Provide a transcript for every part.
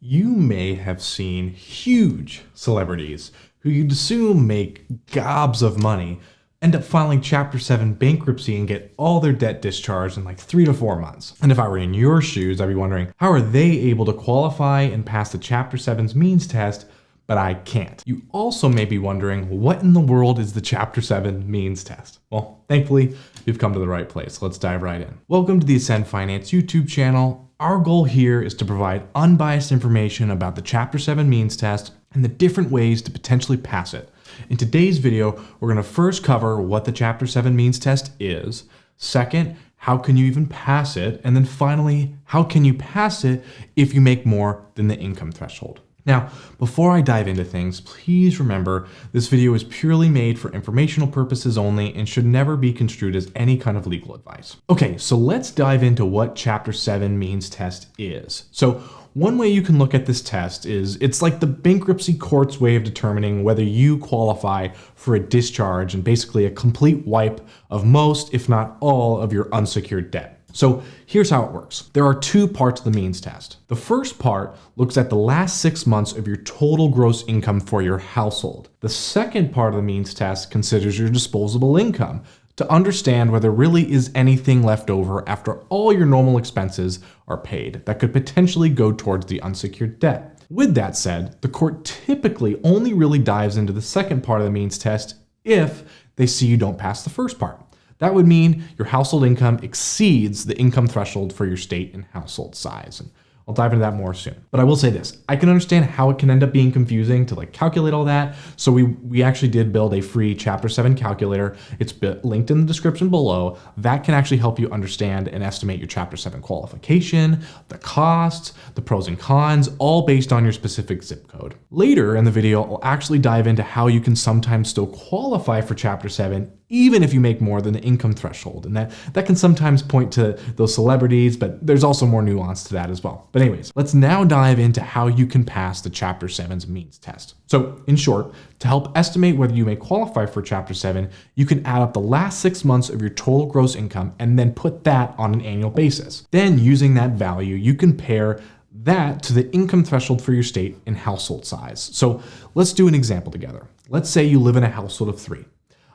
You may have seen huge celebrities who you'd assume make gobs of money end up filing Chapter 7 bankruptcy and get all their debt discharged in like 3 to 4 months. And if I were in your shoes, I'd be wondering, how are they able to qualify and pass the Chapter 7's means test, but I can't? You also may be wondering, what in the world is the Chapter 7 means test? Well, thankfully, you've come to the right place. Let's dive right in. Welcome to the Ascend Finance YouTube channel. Our goal here is to provide unbiased information about the Chapter 7 means test and the different ways to potentially pass it. In today's video, we're going to first cover what the Chapter 7 means test is. Second, how can you even pass it? And then finally, how can you pass it if you make more than the income threshold? Now, before I dive into things, please remember this video is purely made for informational purposes only and should never be construed as any kind of legal advice. Okay, so let's dive into what Chapter 7 means test is. So one way you can look at this test is it's like the bankruptcy court's way of determining whether you qualify for a discharge and basically a complete wipe of most, if not all, of your unsecured debt. So here's how it works. There are two parts of the means test. The first part looks at the last 6 months of your total gross income for your household. The second part of the means test considers your disposable income to understand whether there really is anything left over after all your normal expenses are paid that could potentially go towards the unsecured debt. With that said, the court typically only really dives into the second part of the means test if they see you don't pass the first part. That would mean your household income exceeds the income threshold for your state and household size. And I'll dive into that more soon. But I will say this, I can understand how it can end up being confusing to calculate all that. So we actually did build a free Chapter 7 calculator. It's linked in the description below. That can actually help you understand and estimate your Chapter 7 qualification, the costs, the pros and cons, all based on your specific zip code. Later in the video, I'll actually dive into how you can sometimes still qualify for Chapter 7 even if you make more than the income threshold. And that can sometimes point to those celebrities, but there's also more nuance to that as well. But anyways, let's now dive into how you can pass the Chapter 7's means test. So in short, to help estimate whether you may qualify for Chapter 7, you can add up the last 6 months of your total gross income and then put that on an annual basis. Then using that value, you compare that to the income threshold for your state and household size. So let's do an example together. Let's say you live in a household of 3.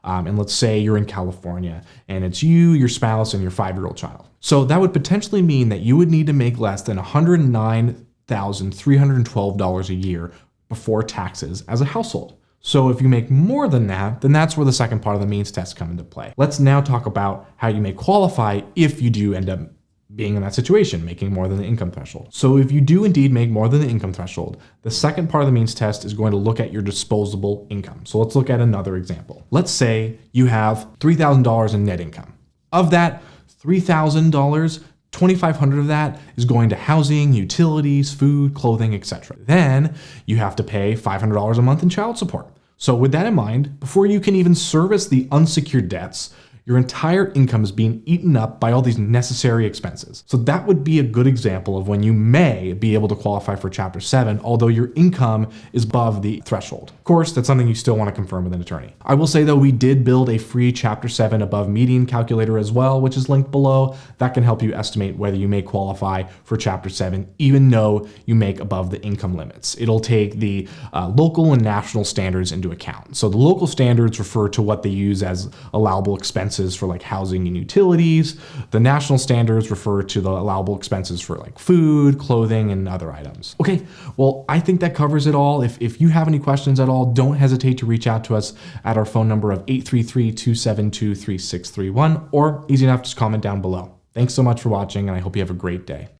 And let's say you're in California and it's you, your spouse, and your 5-year-old child. So that would potentially mean that you would need to make less than $109,312 a year before taxes as a household. So if you make more than that, then that's where the second part of the means test comes into play. Let's now talk about how you may qualify if you do end up being in that situation, making more than the income threshold. So if you do indeed make more than the income threshold, the second part of the means test is going to look at your disposable income. So let's look at another example. Let's say you have $3,000 in net income. Of that $3,000, $2,500 of that is going to housing, utilities, food, clothing, etc. Then you have to pay $500 a month in child support. So with that in mind, before you can even service the unsecured debts, your entire income is being eaten up by all these necessary expenses. So that would be a good example of when you may be able to qualify for Chapter 7, although your income is above the threshold. Of course, that's something you still want to confirm with an attorney. I will say though, we did build a free Chapter 7 above median calculator as well, which is linked below. That can help you estimate whether you may qualify for Chapter 7, even though you make above the income limits. It'll take the local and national standards into account. So the local standards refer to what they use as allowable expenses for housing and utilities. The national standards refer to the allowable expenses for food, clothing, and other items. Okay, well, I think that covers it all. If you have any questions at all, don't hesitate to reach out to us at our phone number of 833-272-3631, or easy enough, just comment down below. Thanks so much for watching, and I hope you have a great day.